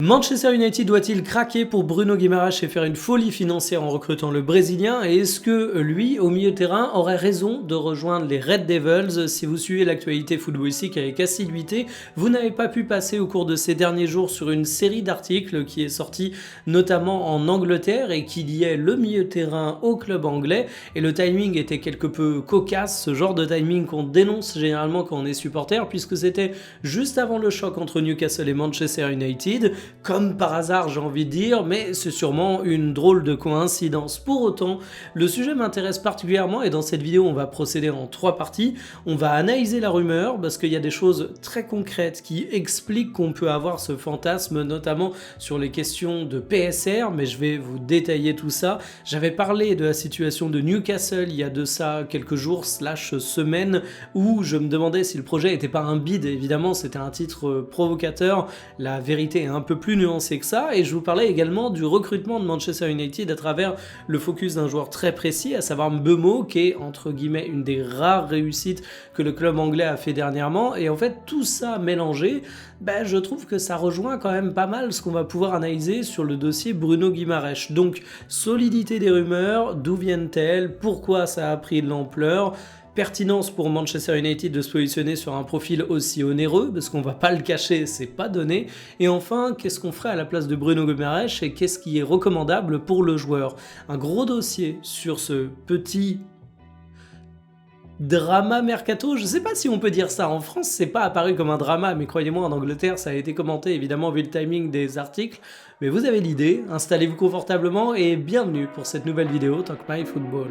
Manchester United doit-il craquer pour Bruno Guimaraes et faire une folie financière en recrutant le Brésilien? Et est-ce que lui, au milieu de terrain, aurait raison de rejoindre les Red Devils? Si vous suivez l'actualité footballistique avec assiduité, vous n'avez pas pu passer au cours de ces derniers jours sur une série d'articles qui est sortie notamment en Angleterre et qui liait le milieu de terrain au club anglais. Et le timing était quelque peu cocasse, ce genre de timing qu'on dénonce généralement quand on est supporter, puisque c'était juste avant le choc entre Newcastle et Manchester United. Comme par hasard, j'ai envie de dire, mais c'est sûrement une drôle de coïncidence. Pour autant, le sujet m'intéresse particulièrement et dans cette vidéo, on va procéder en 3 parties. On va analyser la rumeur parce qu'il y a des choses très concrètes qui expliquent qu'on peut avoir ce fantasme, notamment sur les questions de PSR, mais je vais vous détailler tout ça. J'avais parlé de la situation de Newcastle il y a de ça quelques jours / semaines où je me demandais si le projet n'était pas un bid. Évidemment, c'était un titre provocateur. La vérité est un peu plus nuancé que ça, et je vous parlais également du recrutement de Manchester United à travers le focus d'un joueur très précis, à savoir Mbeumo, qui est entre guillemets une des rares réussites que le club anglais a fait dernièrement. Et en fait, tout ça mélangé, je trouve que ça rejoint quand même pas mal ce qu'on va pouvoir analyser sur le dossier Bruno Guimaraes. Donc, solidité des rumeurs, d'où viennent-elles, pourquoi ça a pris de l'ampleur, pertinence pour Manchester United de se positionner sur un profil aussi onéreux, parce qu'on va pas le cacher, c'est pas donné. Et enfin, qu'est-ce qu'on ferait à la place de Bruno Guimaraes et qu'est-ce qui est recommandable pour le joueur? Un gros dossier sur ce petit drama mercato, je sais pas si on peut dire ça. En France, c'est pas apparu comme un drama, mais croyez-moi, en Angleterre, ça a été commenté, évidemment, vu le timing des articles. Mais vous avez l'idée, installez-vous confortablement et bienvenue pour cette nouvelle vidéo Talk My Football.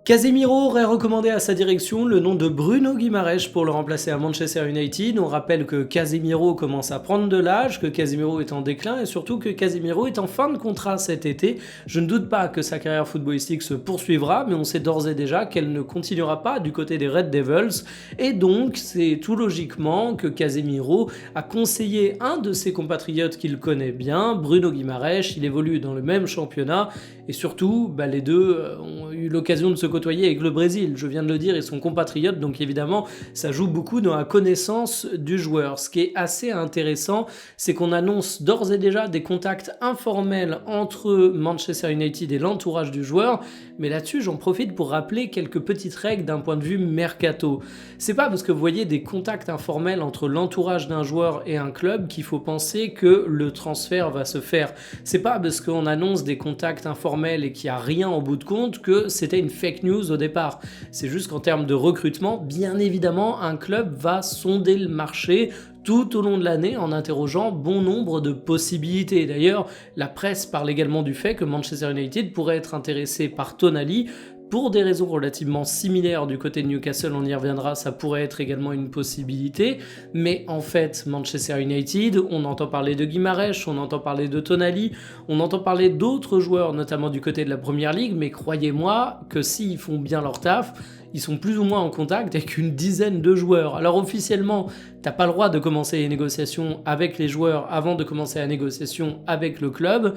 Casemiro aurait recommandé à sa direction le nom de Bruno Guimaraes pour le remplacer à Manchester United. On rappelle que Casemiro commence à prendre de l'âge, que Casemiro est en déclin et surtout que Casemiro est en fin de contrat cet été. Je ne doute pas que sa carrière footballistique se poursuivra, mais on sait d'ores et déjà qu'elle ne continuera pas du côté des Red Devils. Et donc, c'est tout logiquement que Casemiro a conseillé un de ses compatriotes qu'il connaît bien, Bruno Guimaraes. Il évolue dans le même championnat et surtout, les deux ont eu l'occasion de se côtoyer avec le Brésil, je viens de le dire, ils sont compatriotes, donc évidemment ça joue beaucoup dans la connaissance du joueur. Ce qui est assez intéressant, c'est qu'on annonce d'ores et déjà des contacts informels entre Manchester United et l'entourage du joueur, mais là-dessus j'en profite pour rappeler quelques petites règles d'un point de vue mercato. C'est pas parce que vous voyez des contacts informels entre l'entourage d'un joueur et un club qu'il faut penser que le transfert va se faire. C'est pas parce qu'on annonce des contacts informels et qu'il n'y a rien en bout de compte que c'était une fake news au départ. C'est juste qu'en termes de recrutement, bien évidemment, un club va sonder le marché tout au long de l'année en interrogeant bon nombre de possibilités. D'ailleurs, la presse parle également du fait que Manchester United pourrait être intéressé par Tonali. Pour des raisons relativement similaires du côté de Newcastle, on y reviendra, ça pourrait être également une possibilité. Mais en fait, Manchester United, on entend parler de Guimaraes, on entend parler de Tonali, on entend parler d'autres joueurs, notamment du côté de la Premier League, mais croyez-moi que s'ils font bien leur taf, ils sont plus ou moins en contact avec une dizaine de joueurs. Alors officiellement, t'as pas le droit de commencer les négociations avec les joueurs avant de commencer la négociation avec le club,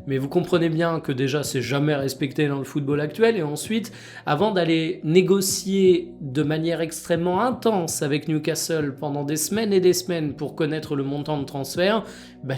mais vous comprenez bien que déjà c'est jamais respecté dans le football actuel, et ensuite, avant d'aller négocier de manière extrêmement intense avec Newcastle pendant des semaines et des semaines pour connaître le montant de transfert,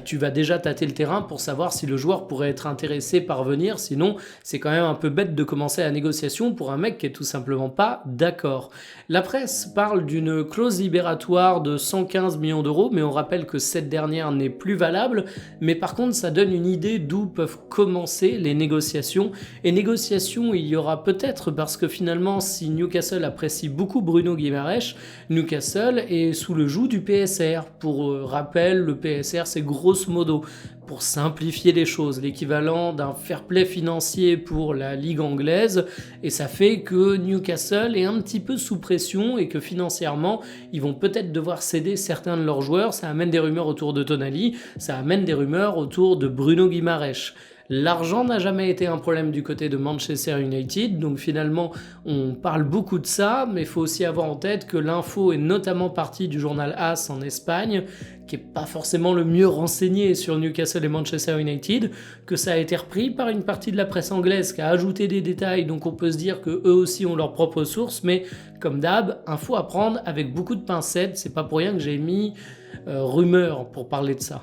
tu vas déjà tâter le terrain pour savoir si le joueur pourrait être intéressé par venir, sinon c'est quand même un peu bête de commencer la négociation pour un mec qui est tout simplement pas d'accord. La presse parle d'une clause libératoire de 115 millions d'euros, mais on rappelle que cette dernière n'est plus valable, mais par contre ça donne une idée d'où peuvent commencer les négociations, et négociations il y aura peut-être parce que finalement si Newcastle apprécie beaucoup Bruno Guimaraes, Newcastle est sous le joug du PSR. Pour rappel, le PSR c'est grosso modo, pour simplifier les choses, l'équivalent d'un fair play financier pour la Ligue anglaise, et ça fait que Newcastle est un petit peu sous pression et que financièrement, ils vont peut-être devoir céder certains de leurs joueurs. Ça amène des rumeurs autour de Tonali, ça amène des rumeurs autour de Bruno Guimaraes. L'argent n'a jamais été un problème du côté de Manchester United, donc finalement on parle beaucoup de ça, mais il faut aussi avoir en tête que l'info est notamment partie du journal AS en Espagne, qui est pas forcément le mieux renseigné sur Newcastle et Manchester United, que ça a été repris par une partie de la presse anglaise qui a ajouté des détails, donc on peut se dire que eux aussi ont leurs propres sources, mais comme d'hab, info à prendre avec beaucoup de pincettes, c'est pas pour rien que j'ai mis rumeur pour parler de ça.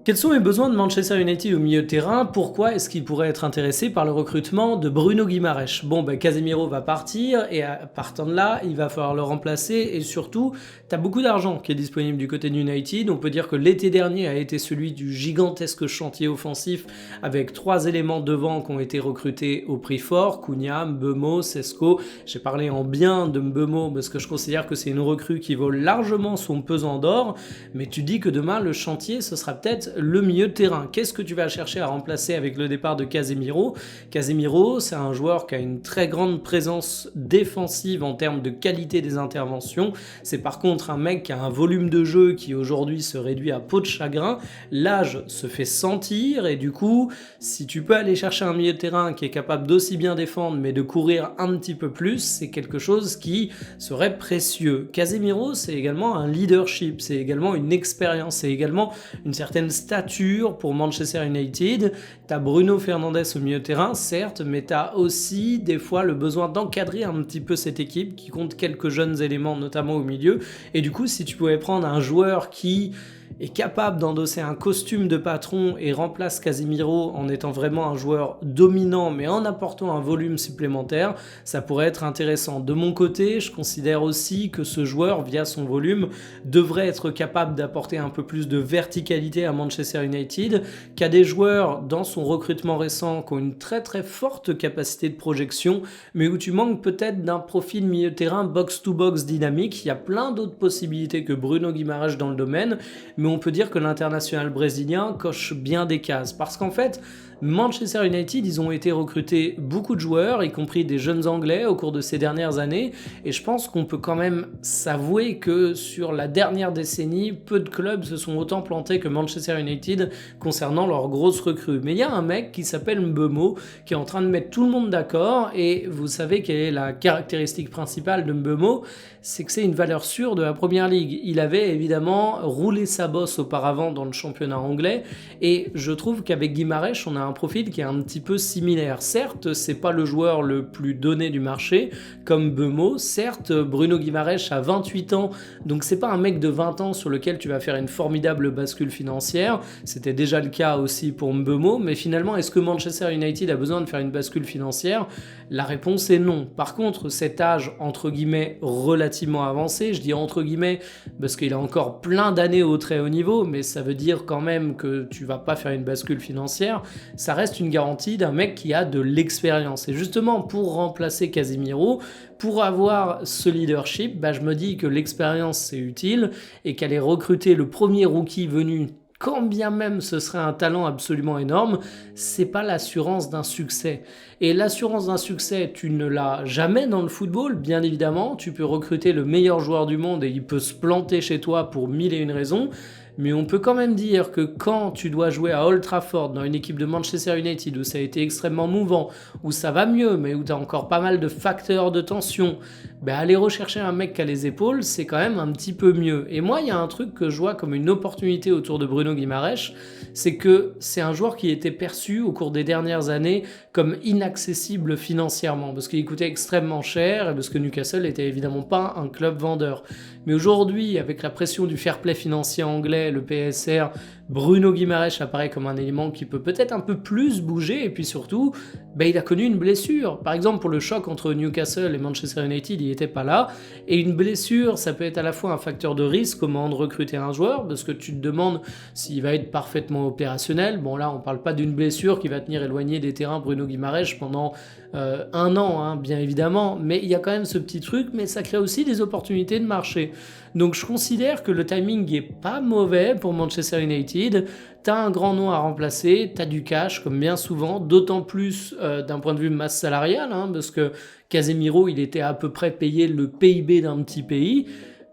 Quels sont les besoins de Manchester United au milieu de terrain? Pourquoi est-ce qu'il pourrait être intéressé par le recrutement de Bruno Guimaraes? Bon, Casemiro va partir et partant de là, il va falloir le remplacer et surtout, tu as beaucoup d'argent qui est disponible du côté de United. On peut dire que l'été dernier a été celui du gigantesque chantier offensif avec 3 éléments devant qui ont été recrutés au prix fort, Cunha, Mbeumo, Sesko. J'ai parlé en bien de Mbeumo parce que je considère que c'est une recrue qui vaut largement son pesant d'or, mais tu dis que demain, le chantier, ce sera peut-être le milieu de terrain. Qu'est-ce que tu vas chercher à remplacer avec le départ de Casemiro? Casemiro, c'est un joueur qui a une très grande présence défensive en termes de qualité des interventions. C'est par contre un mec qui a un volume de jeu qui aujourd'hui se réduit à peau de chagrin. L'âge se fait sentir et du coup, si tu peux aller chercher un milieu de terrain qui est capable d'aussi bien défendre mais de courir un petit peu plus, c'est quelque chose qui serait précieux. Casemiro, c'est également un leadership, c'est également une expérience, c'est également une certaine stature pour Manchester United. Tu as Bruno Fernandes au milieu de terrain, certes, mais tu as aussi des fois le besoin d'encadrer un petit peu cette équipe qui compte quelques jeunes éléments, notamment au milieu. Et du coup, si tu pouvais prendre un joueur qui est capable d'endosser un costume de patron et remplace Casemiro en étant vraiment un joueur dominant mais en apportant un volume supplémentaire, ça pourrait être intéressant. De mon côté, je considère aussi que ce joueur, via son volume, devrait être capable d'apporter un peu plus de verticalité à Manchester United, qu'il y a des joueurs dans son recrutement récent qui ont une très très forte capacité de projection, mais où tu manques peut-être d'un profil milieu de terrain box-to-box dynamique. Il y a plein d'autres possibilités que Bruno Guimaraes dans le domaine, mais on peut dire que l'international brésilien coche bien des cases. Parce qu'en fait, Manchester United, ils ont été recrutés beaucoup de joueurs, y compris des jeunes Anglais au cours de ces dernières années, et je pense qu'on peut quand même s'avouer que sur la dernière décennie, peu de clubs se sont autant plantés que Manchester United concernant leurs grosses recrues. Mais il y a un mec qui s'appelle Mbeumo, qui est en train de mettre tout le monde d'accord, et vous savez quelle est la caractéristique principale de Mbeumo? C'est que c'est une valeur sûre de la Première Ligue. Il avait évidemment roulé sa bosse auparavant dans le championnat anglais, et je trouve qu'avec Guimaraes, on a un profil qui est un petit peu similaire. Certes, c'est pas le joueur le plus donné du marché, comme Mbeumo. Certes, Bruno Guimaraes a 28 ans, donc c'est pas un mec de 20 ans sur lequel tu vas faire une formidable bascule financière. C'était déjà le cas aussi pour Mbeumo, mais finalement, est-ce que Manchester United a besoin de faire une bascule financière? La réponse est non. Par contre, cet âge, entre guillemets, relativement avancé, je dis entre guillemets, parce qu'il a encore plein d'années au très haut niveau, mais ça veut dire quand même que tu vas pas faire une bascule financière, ça reste une garantie d'un mec qui a de l'expérience. Et justement, pour remplacer Casemiro, pour avoir ce leadership, je me dis que l'expérience c'est utile et qu'aller recruter le premier rookie venu, quand bien même ce serait un talent absolument énorme, c'est pas l'assurance d'un succès. Et l'assurance d'un succès, tu ne l'as jamais dans le football, bien évidemment. Tu peux recruter le meilleur joueur du monde et il peut se planter chez toi pour 1001 raisons. Mais on peut quand même dire que quand tu dois jouer à Old Trafford dans une équipe de Manchester United où ça a été extrêmement mouvant, où ça va mieux, mais où tu as encore pas mal de facteurs de tension, aller rechercher un mec qui a les épaules, c'est quand même un petit peu mieux. Et moi, il y a un truc que je vois comme une opportunité autour de Bruno Guimaraes, c'est que c'est un joueur qui était perçu au cours des dernières années comme inaccessible financièrement, parce qu'il coûtait extrêmement cher et parce que Newcastle n'était évidemment pas un club vendeur. Mais aujourd'hui, avec la pression du fair play financier anglais, le PSR, Bruno Guimaraes apparaît comme un élément qui peut peut-être un peu plus bouger, et puis surtout, il a connu une blessure. Par exemple, pour le choc entre Newcastle et Manchester United, il n'était pas là, et une blessure, ça peut être à la fois un facteur de risque au moment de recruter un joueur, parce que tu te demandes s'il va être parfaitement opérationnel. Bon là, on parle pas d'une blessure qui va tenir éloigné des terrains Bruno Guimaraes pendant un an, bien évidemment, mais il y a quand même ce petit truc, mais ça crée aussi des opportunités de marché. Donc je considère que le timing est pas mauvais pour Manchester United. T'as un grand nom à remplacer, t'as du cash comme bien souvent, d'autant plus d'un point de vue masse salariale, parce que Casemiro il était à peu près payé le PIB d'un petit pays.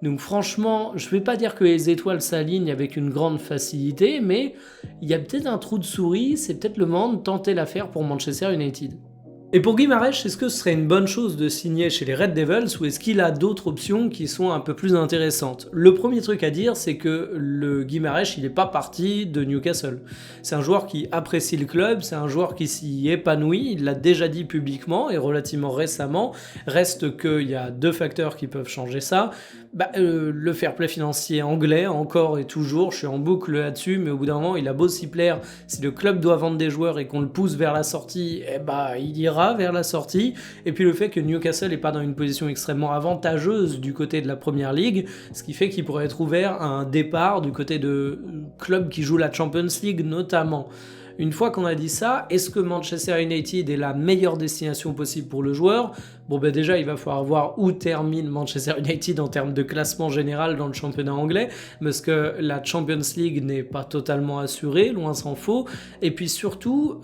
Donc franchement, je vais pas dire que les étoiles s'alignent avec une grande facilité, mais il y a peut-être un trou de souris, c'est peut-être le moment de tenter l'affaire pour Manchester United. Et pour Guimarães, est-ce que ce serait une bonne chose de signer chez les Red Devils ou est-ce qu'il a d'autres options qui sont un peu plus intéressantes? Le premier truc à dire, c'est que le Guimarães, il n'est pas parti de Newcastle. C'est un joueur qui apprécie le club, c'est un joueur qui s'y épanouit, il l'a déjà dit publiquement et relativement récemment. Reste qu'il y a deux facteurs qui peuvent changer ça. Le fair play financier anglais, encore et toujours, je suis en boucle là-dessus, mais au bout d'un moment, il a beau s'y plaire. Si le club doit vendre des joueurs et qu'on le pousse vers la sortie, il ira vers la sortie. Et puis le fait que Newcastle n'est pas dans une position extrêmement avantageuse du côté de la Première Ligue, ce qui fait qu'il pourrait être ouvert à un départ du côté de clubs qui jouent la Champions League notamment. Une fois qu'on a dit ça, est-ce que Manchester United est la meilleure destination possible pour le joueur? Déjà, il va falloir voir où termine Manchester United en termes de classement général dans le championnat anglais, parce que la Champions League n'est pas totalement assurée, loin s'en faut. Et puis surtout,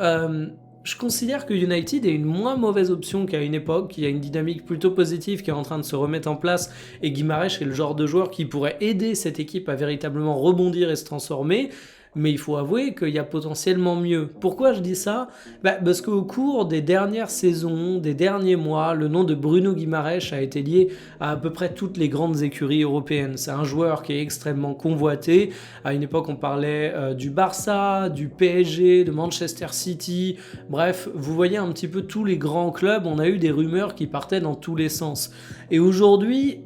je considère que United est une moins mauvaise option qu'à une époque, il y a une dynamique plutôt positive qui est en train de se remettre en place, et Guimarães est le genre de joueur qui pourrait aider cette équipe à véritablement rebondir et se transformer. Mais il faut avouer qu'il y a potentiellement mieux. Pourquoi je dis ça? Parce qu'au cours des dernières saisons, des derniers mois, le nom de Bruno Guimarães a été lié à peu près toutes les grandes écuries européennes. C'est un joueur qui est extrêmement convoité. À une époque, on parlait du Barça, du PSG, de Manchester City. Bref, vous voyez un petit peu tous les grands clubs. On a eu des rumeurs qui partaient dans tous les sens. Et aujourd'hui,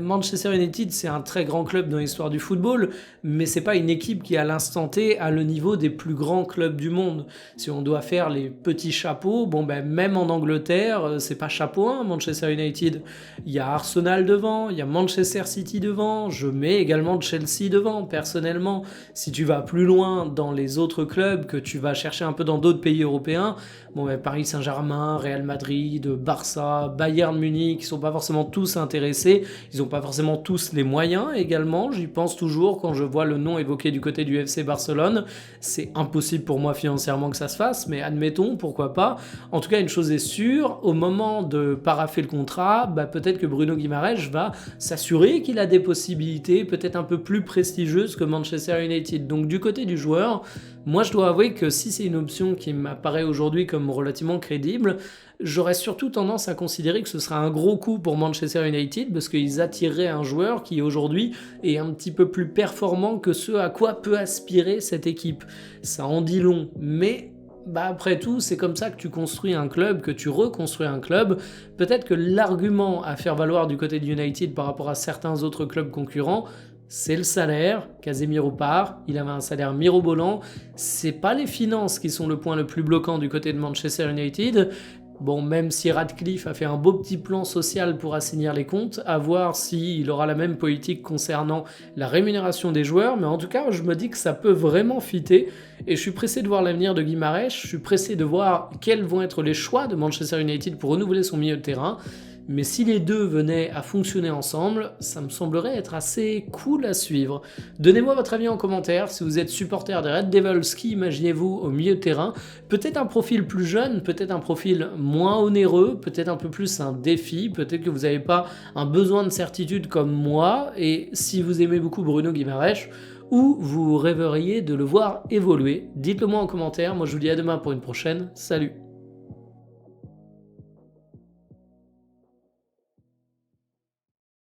Manchester United, c'est un très grand club dans l'histoire du football, mais c'est pas une équipe qui à l'instant T a le niveau des plus grands clubs du monde. Si on doit faire les petits chapeaux, même en Angleterre, c'est pas chapeau 1 Manchester United. Il y a Arsenal devant, il y a Manchester City devant, je mets également Chelsea devant personnellement. Si tu vas plus loin dans les autres clubs, que tu vas chercher un peu dans d'autres pays européens, Paris Saint-Germain, Real Madrid, Barça, Bayern Munich, ils sont pas forcément tous intéressés, ils n'ont pas forcément tous les moyens également, j'y pense toujours quand je vois le nom évoqué du côté du FC Barcelone, c'est impossible pour moi financièrement que ça se fasse, mais admettons, pourquoi pas. En tout cas, une chose est sûre, au moment de paraffer le contrat, peut-être que Bruno Guimarães va s'assurer qu'il a des possibilités peut-être un peu plus prestigieuses que Manchester United. Donc du côté du joueur, moi je dois avouer que si c'est une option qui m'apparaît aujourd'hui comme relativement crédible, j'aurais surtout tendance à considérer que ce sera un gros coup pour Manchester United parce qu'ils attireraient un joueur qui aujourd'hui est un petit peu plus performant que ce à quoi peut aspirer cette équipe. Ça en dit long, mais après tout, c'est comme ça que tu construis un club, que tu reconstruis un club. Peut-être que l'argument à faire valoir du côté de United par rapport à certains autres clubs concurrents, c'est le salaire. Casemiro part, il avait un salaire mirobolant. C'est pas les finances qui sont le point le plus bloquant du côté de Manchester United. Même si Radcliffe a fait un beau petit plan social pour assainir les comptes, à voir s'il aura la même politique concernant la rémunération des joueurs, mais en tout cas, je me dis que ça peut vraiment fitter, et je suis pressé de voir l'avenir de Guimarães, je suis pressé de voir quels vont être les choix de Manchester United pour renouveler son milieu de terrain, mais si les deux venaient à fonctionner ensemble, ça me semblerait être assez cool à suivre. Donnez-moi votre avis en commentaire, si vous êtes supporter des Red Devils, qui imaginez-vous au milieu de terrain? Peut-être un profil plus jeune, peut-être un profil moins onéreux, peut-être un peu plus un défi, peut-être que vous n'avez pas un besoin de certitude comme moi, et si vous aimez beaucoup Bruno Guimarães, ou vous rêveriez de le voir évoluer, dites-le moi en commentaire, moi je vous dis à demain pour une prochaine, salut!